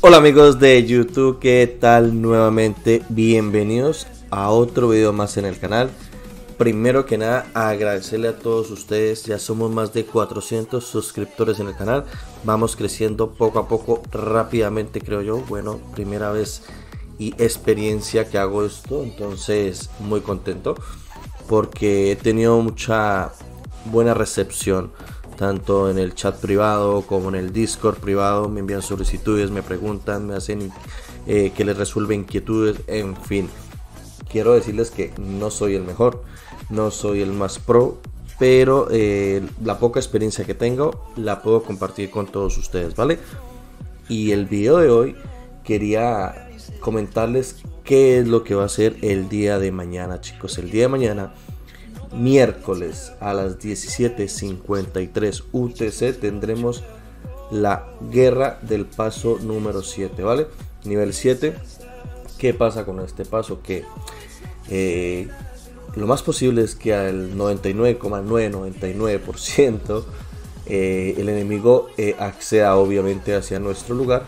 Hola amigos de YouTube, ¿qué tal? Nuevamente bienvenidos a otro video más en el canal. Primero que nada, agradecerle a todos ustedes, ya somos más de 400 suscriptores en el canal. Vamos creciendo poco a poco, rápidamente creo yo. Bueno, primera vez y experiencia que hago esto, entonces muy contento porque he tenido mucha buena recepción tanto en el chat privado como en el Discord privado. Me envían solicitudes, me preguntan, me hacen que les resuelve inquietudes, en fin. Quiero decirles que no soy el mejor, no soy el más pro, pero la poca experiencia que tengo la puedo compartir con todos ustedes, ¿vale? Y el video de hoy quería comentarles qué es lo que va a ser el día de mañana, chicos. El día de mañana, miércoles a las 17:53 UTC, tendremos la guerra del paso número 7, ¿vale? Nivel 7. ¿Qué pasa con este paso? Que lo más posible es que al 99,999% el enemigo acceda obviamente hacia nuestro lugar,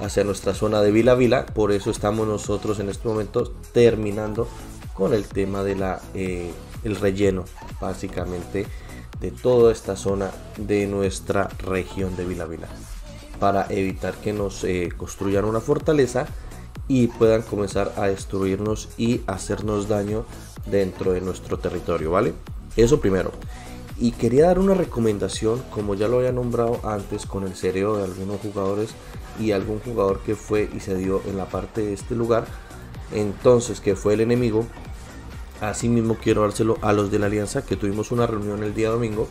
hacia nuestra zona de Vila Vila. Por eso estamos nosotros en este momento terminando con el tema de el relleno básicamente de toda esta zona de nuestra región de Vila Vila, para evitar que nos construyan una fortaleza y puedan comenzar a destruirnos y hacernos daño dentro de nuestro territorio, ¿vale? Eso primero. Y quería dar una recomendación, como ya lo había nombrado antes, con el cerebro de algunos jugadores y algún jugador que fue y se dio en la parte de este lugar, entonces, que fue el enemigo. Asimismo quiero dárselo a los de la alianza, que tuvimos una reunión el día domingo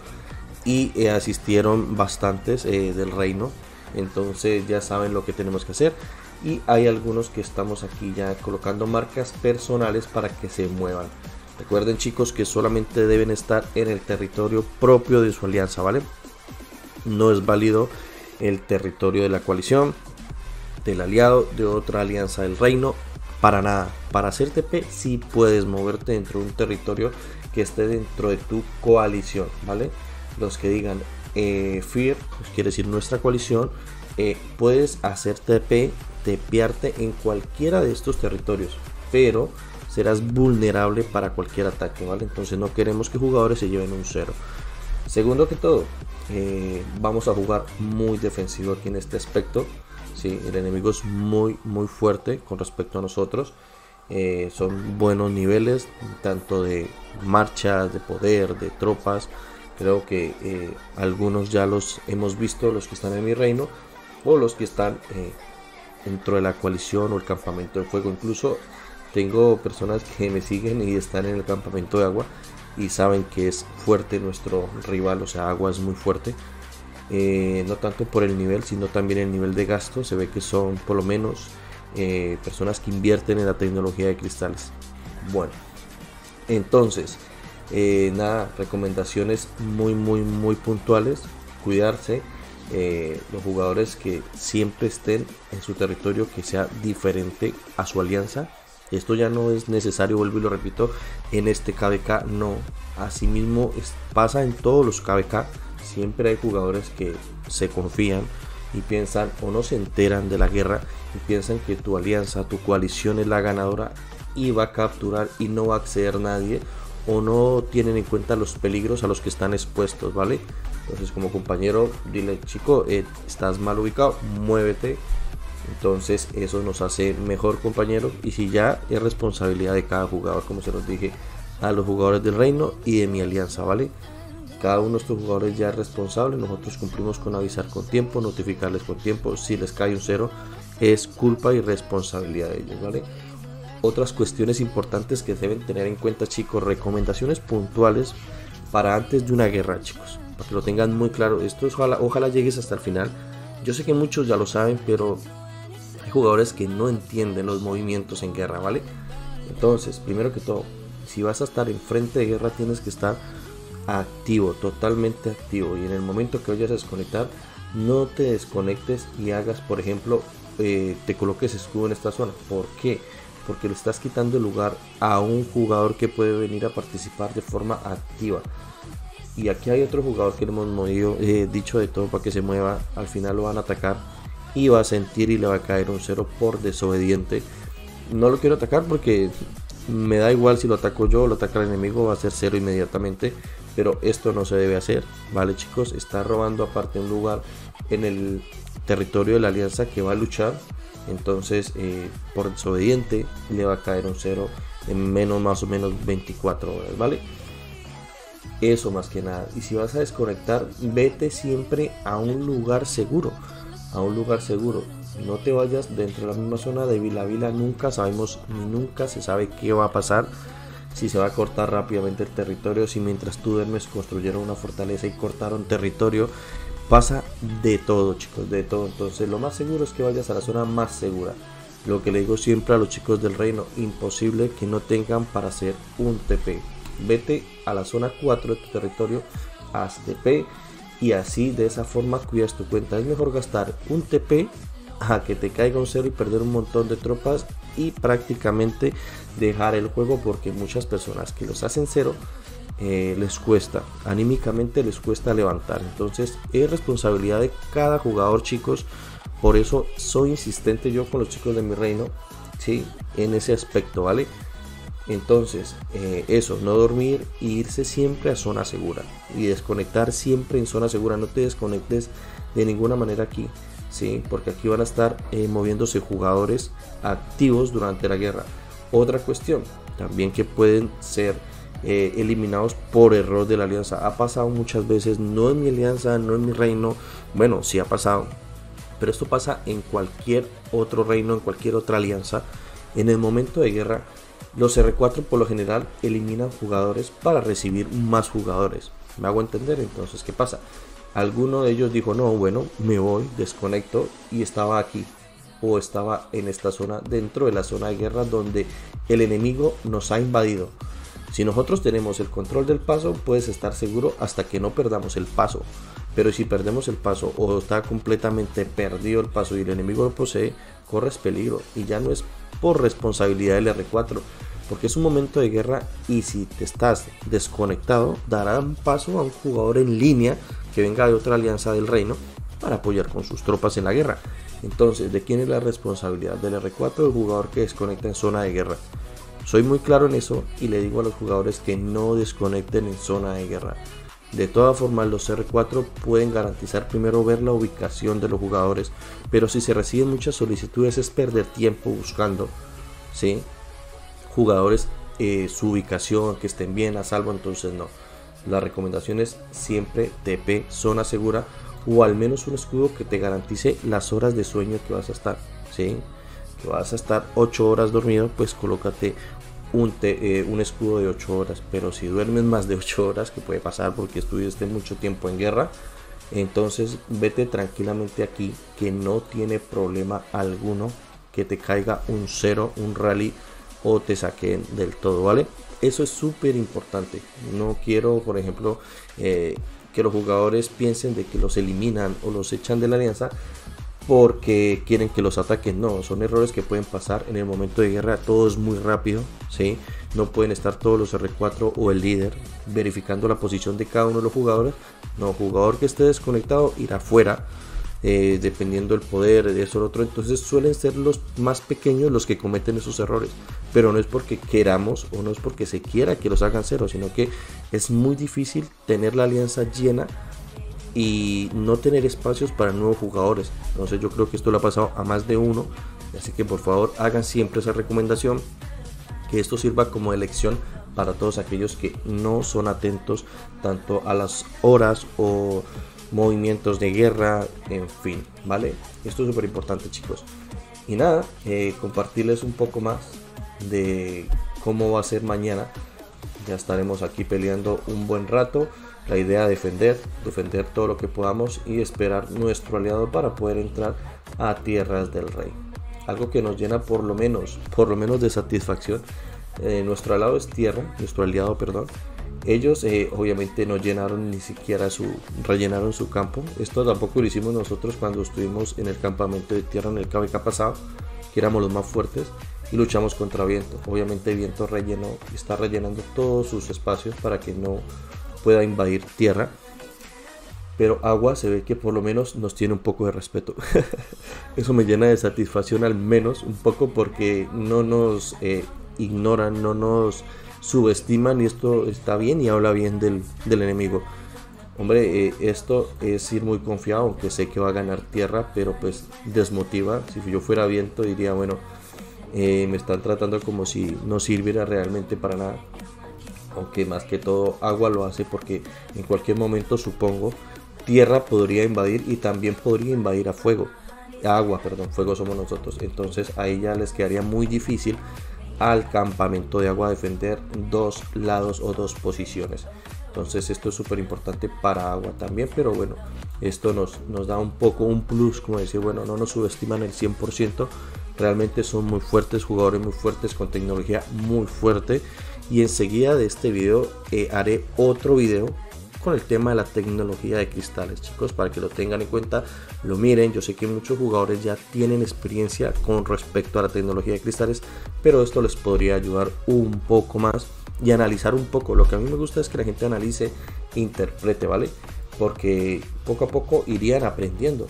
y asistieron bastantes del reino. Entonces ya saben lo que tenemos que hacer, y hay algunos que estamos aquí ya colocando marcas personales para que se muevan. Recuerden, chicos, que solamente deben estar en el territorio propio de su alianza, ¿vale? No es válido el territorio de la coalición, del aliado, de otra alianza del reino, para nada. Para hacer TP sí puedes moverte dentro de un territorio que esté dentro de tu coalición, ¿vale? Los que digan Fear, pues quiere decir nuestra coalición, puedes hacer TP, tepearte en cualquiera de estos territorios, pero serás vulnerable para cualquier ataque, ¿vale? Entonces no queremos que jugadores se lleven un 0. Segundo que todo, vamos a jugar muy defensivo aquí en este aspecto. Sí, el enemigo es muy fuerte con respecto a nosotros. Son buenos niveles, tanto de marchas, de poder, de tropas. Creo que algunos ya los hemos visto, los que están en mi reino o los que están dentro de la coalición o el campamento de fuego. Incluso tengo personas que me siguen y están en el campamento de agua y saben que es fuerte nuestro rival, o sea, agua es muy fuerte. No tanto por el nivel, sino también el nivel de gasto. Se ve que son por lo menos personas que invierten en la tecnología de cristales. Bueno, entonces nada, recomendaciones muy puntuales. Cuidarse, los jugadores que siempre estén en su territorio que sea diferente a su alianza. Esto ya no es necesario, vuelvo y lo repito, en este KVK no. Asimismo pasa en todos los KVK. Siempre hay jugadores que se confían y piensan, o no se enteran de la guerra y piensan que tu alianza, tu coalición es la ganadora y va a capturar y no va a acceder nadie, o no tienen en cuenta los peligros a los que están expuestos, ¿vale? Entonces, como compañero, dile, chico, estás mal ubicado, muévete. Entonces eso nos hace mejor compañero, y si ya es responsabilidad de cada jugador, como se los dije a los jugadores del reino y de mi alianza, ¿vale? Cada uno de estos jugadores ya es responsable. Nosotros cumplimos con avisar con tiempo, notificarles con tiempo. Si les cae un 0 es culpa y responsabilidad de ellos, ¿vale? Otras cuestiones importantes que deben tener en cuenta, chicos, recomendaciones puntuales para antes de una guerra, chicos, para que lo tengan muy claro. Esto es, ojalá llegues hasta el final. Yo sé que muchos ya lo saben, pero hay jugadores que no entienden los movimientos en guerra, ¿vale? Entonces, primero que todo, si vas a estar en frente de guerra, tienes que estar activo, totalmente activo, y en el momento que vayas a desconectar, no te desconectes y hagas, por ejemplo, te coloques escudo en esta zona. ¿Por qué? Porque le estás quitando el lugar a un jugador que puede venir a participar de forma activa. Y aquí hay otro jugador que le hemos movido, dicho de todo para que se mueva. Al final lo van a atacar y va a sentir y le va a caer un 0 por desobediente. No lo quiero atacar porque me da igual si lo ataco yo o lo ataca el enemigo, va a ser 0 inmediatamente, pero esto no se debe hacer, vale chicos. Está robando aparte un lugar en el territorio de la alianza que va a luchar, entonces por desobediente le va a caer un 0 en menos más o menos 24 horas, vale. Eso más que nada. Y si vas a desconectar, vete siempre a un lugar seguro, a un lugar seguro. No te vayas dentro de la misma zona de Vila Vila. Nunca sabemos ni nunca se sabe qué va a pasar, si se va a cortar rápidamente el territorio, si mientras tú duermes construyeron una fortaleza y cortaron territorio. Pasa de todo chicos, de todo. Entonces lo más seguro es que vayas a la zona más segura. Lo que le digo siempre a los chicos del reino, imposible que no tengan para hacer un TP. Vete a la zona 4 de tu territorio, haz TP y así de esa forma cuidas tu cuenta. Es mejor gastar un TP a que te caiga un 0 y perder un montón de tropas y prácticamente dejar el juego, porque muchas personas que los hacen 0 les cuesta, anímicamente les cuesta levantar. Entonces es responsabilidad de cada jugador chicos. Por eso soy insistente yo con los chicos de mi reino, ¿sí? En ese aspecto, ¿vale? Entonces eso, no dormir e irse siempre a zona segura y desconectar siempre en zona segura. No te desconectes de ninguna manera aquí, ¿sí? Porque aquí van a estar moviéndose jugadores activos durante la guerra. Otra cuestión también, que pueden ser eliminados por error de la alianza. Ha pasado muchas veces, no en mi alianza, no en mi reino. Bueno, sí ha pasado, pero esto pasa en cualquier otro reino, en cualquier otra alianza. En el momento de guerra, los R4 por lo general eliminan jugadores para recibir más jugadores. ¿Me hago entender? Entonces, ¿qué pasa? Alguno de ellos dijo, no, bueno, me voy, desconecto, y estaba aquí o estaba en esta zona, dentro de la zona de guerra donde el enemigo nos ha invadido. Si nosotros tenemos el control del paso, puedes estar seguro hasta que no perdamos el paso. Pero si perdemos el paso o está completamente perdido el paso y el enemigo lo posee, corres peligro, y ya no es por responsabilidad del R4, porque es un momento de guerra y si te estás desconectado, darán paso a un jugador en línea que venga de otra alianza del reino para apoyar con sus tropas en la guerra. Entonces, ¿de quién es la responsabilidad? ¿Del R4 o del jugador que desconecta en zona de guerra? Soy muy claro en eso y le digo a los jugadores que no desconecten en zona de guerra. De todas formas, los R4 pueden garantizar primero ver la ubicación de los jugadores, pero si se reciben muchas solicitudes es perder tiempo buscando, ¿sí? Jugadores, su ubicación, que estén bien a salvo. Entonces no, la recomendación es siempre TP, zona segura, o al menos un escudo que te garantice las horas de sueño que vas a estar, ¿sí? Que vas a estar 8 horas dormido, pues colócate un escudo de 8 horas. Pero si duermes más de 8 horas, que puede pasar porque estuviste mucho tiempo en guerra, entonces vete tranquilamente aquí, que no tiene problema alguno que te caiga un 0, un rally, o te saquen del todo, ¿vale? Eso es súper importante. No quiero, por ejemplo, que los jugadores piensen de que los eliminan o los echan de la alianza porque quieren que los ataquen. No, son errores que pueden pasar en el momento de guerra. Todo es muy rápido, ¿sí? No pueden estar todos los R4 o el líder verificando la posición de cada uno de los jugadores. No, jugador que esté desconectado irá fuera, dependiendo del poder de eso o otro. Entonces suelen ser los más pequeños los que cometen esos errores, pero no es porque queramos o no es porque se quiera que los hagan 0, sino que es muy difícil tener la alianza llena y no tener espacios para nuevos jugadores. Entonces yo creo que esto le ha pasado a más de uno, así que por favor hagan siempre esa recomendación, que esto sirva como elección para todos aquellos que no son atentos tanto a las horas o movimientos de guerra, en fin, ¿vale? Esto es súper importante, chicos. Y nada, compartirles un poco más de cómo va a ser mañana. Ya estaremos aquí peleando un buen rato. La idea es defender todo lo que podamos y esperar nuestro aliado para poder entrar a tierras del rey. Algo que nos llena por lo menos de satisfacción. Nuestro aliado es tierra, nuestro aliado, perdón. Ellos obviamente no llenaron ni siquiera rellenaron su campo. Esto tampoco lo hicimos nosotros cuando estuvimos en el campamento de tierra en el KVK pasado, que éramos los más fuertes y luchamos contra Viento. Obviamente Viento está rellenando todos sus espacios para que no pueda invadir tierra. pero Agua se ve que por lo menos nos tiene un poco de respeto. Eso me llena de satisfacción, al menos un poco, porque no nos ignoran, no nos subestiman, y esto está bien y habla bien del enemigo. Hombre, esto es ir muy confiado, aunque sé que va a ganar tierra, pero pues desmotiva. Si yo fuera Viento diría, bueno, me están tratando como si no sirviera realmente para nada. Aunque más que todo Agua lo hace porque en cualquier momento, supongo, tierra podría invadir, y también podría invadir a fuego. Agua, perdón, fuego somos nosotros. Entonces ahí ya les quedaría muy difícil al campamento de Agua defender dos lados o dos posiciones. Entonces esto es súper importante para Agua también, pero bueno, esto nos da un poco un plus, como decir, bueno, no nos subestiman el 100%, realmente son muy fuertes, jugadores muy fuertes, con tecnología muy fuerte. Y enseguida de este video haré otro video con el tema de la tecnología de cristales, chicos, para que lo tengan en cuenta, lo miren. Yo sé que muchos jugadores ya tienen experiencia con respecto a la tecnología de cristales, pero esto les podría ayudar un poco más y analizar un poco. Lo que a mí me gusta es que la gente analice, interprete, ¿vale? Porque poco a poco irían aprendiendo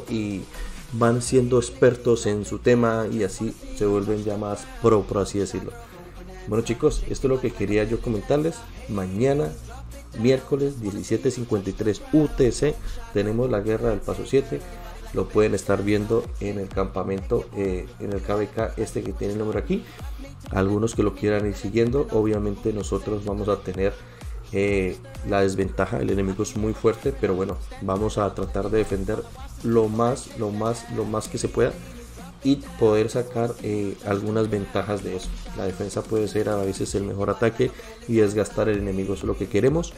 y van siendo expertos en su tema, y así se vuelven ya más pro, por así decirlo. Bueno, chicos, esto es lo que quería yo comentarles. Mañana, miércoles 17:53 UTC, tenemos la guerra del paso 7. Lo pueden estar viendo en el campamento, en el KVK este que tiene el número aquí. Algunos que lo quieran ir siguiendo, obviamente nosotros vamos a tener la desventaja. El enemigo es muy fuerte, pero bueno, vamos a tratar de defender lo más que se pueda y poder sacar algunas ventajas de eso. La defensa puede ser a veces el mejor ataque y desgastar el enemigo, eso es lo que queremos.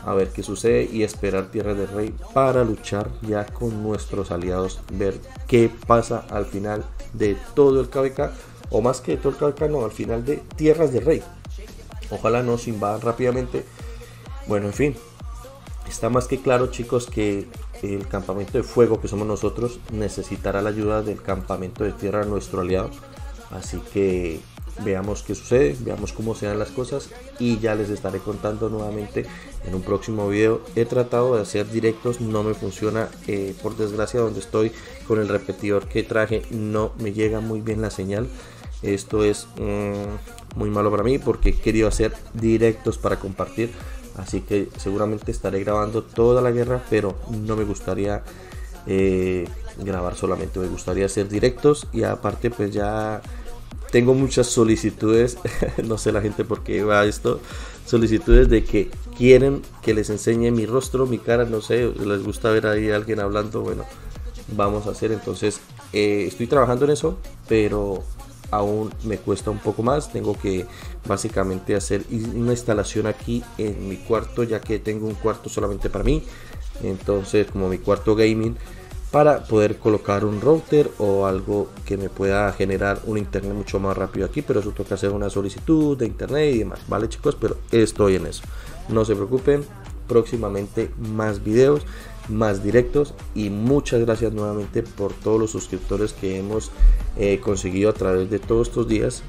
A ver qué sucede y esperar Tierras del Rey para luchar ya con nuestros aliados, ver qué pasa al final de todo el KVK, o más que de todo el KVK, no, al final de Tierras del Rey. Ojalá nos invadan rápidamente. Bueno, en fin, está más que claro, chicos, que el campamento de fuego, que somos nosotros, necesitará la ayuda del campamento de tierra, nuestro aliado. Así que veamos qué sucede, veamos cómo se dan las cosas, y ya les estaré contando nuevamente en un próximo video. He tratado de hacer directos, no me funciona, por desgracia donde estoy con el repetidor que traje no me llega muy bien la señal. Esto es muy malo para mí, porque he querido hacer directos para compartir. Así que seguramente estaré grabando toda la guerra, pero no me gustaría grabar solamente, me gustaría hacer directos. Y aparte pues ya tengo muchas solicitudes, no sé la gente por qué va esto, solicitudes de que quieren que les enseñe mi rostro, mi cara, no sé, les gusta ver ahí a alguien hablando. Bueno, vamos a hacer, entonces estoy trabajando en eso, pero aún me cuesta un poco más. Tengo que básicamente hacer una instalación aquí en mi cuarto, ya que tengo un cuarto solamente para mí, entonces como mi cuarto gaming, para poder colocar un router o algo que me pueda generar un internet mucho más rápido aquí, pero eso toca hacer una solicitud de internet y demás, vale, chicos, pero estoy en eso, no se preocupen. Próximamente más videos, más directos, y muchas gracias nuevamente por todos los suscriptores que hemos conseguido a través de todos estos días.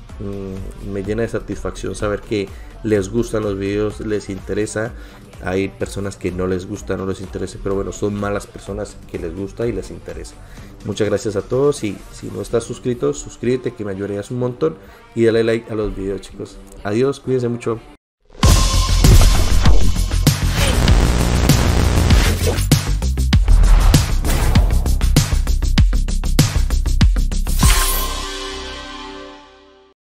Me llena de satisfacción saber que les gustan los videos, les interesa. Hay personas que no les gusta, no les interesa, pero bueno, son malas personas que les gusta y les interesa. Muchas gracias a todos, y si no estás suscrito, suscríbete, que me ayudarías un montón, y dale like a los videos, chicos. Adiós, cuídense mucho.